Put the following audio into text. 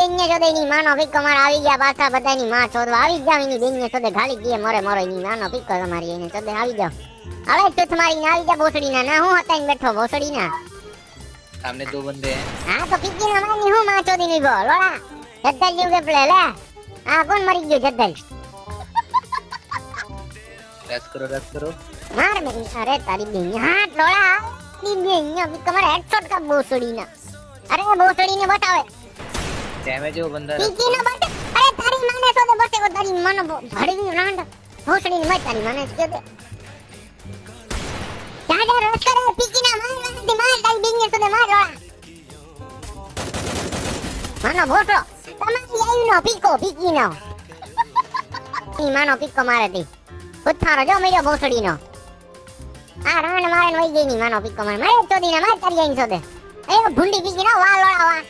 બેનને જોડે ની માનો પીકો માર આવી ગયા પાછા બધાની માં છોડવા આવી જાવ એની બેનને જોડે ગાલી દીએ મરે મરો ની માનો પીકો તમારી એને જોડે આવી જાવ હવે તું તમારી આવી જા ભોસડી ના હું હતા ને બેઠો ભોસડી ના सामने 2 बंदे हैं। हां तो पिकी ना मानी हूं मां चोदी नहीं बोल लोड़ा जद्दल जीव के प्ले ले हां कौन मरी गयो जद्दल रश करो मार में अरे तारी बेन हां लोड़ा नी बेन अभी तुम्हारे हेडशॉट का भोसड़ी ना अरे भोसड़ी ने बतावे डैमेज हो बंदा पिकी ना बट अरे तारी माने तो दे बटे को तारी मन भड़वी रांड भोसड़ी ने मत तारी माने के दे जाजा रश करे पिकी ना मार तारी बेन ने तो दे मार लोड़ा मानो भोसड़ो તમારી આઈનો પીકો પીકીનો ઈ માનો પીકો મારે તી ઉથારો જો મેરો ભોસડીનો આ રાણ મારે વઈ ગઈ ની માનો પીકો મારે ચોદીને માર કરી આઈન ચોદે એ ભૂંડી પીકીનો વા લોડા વા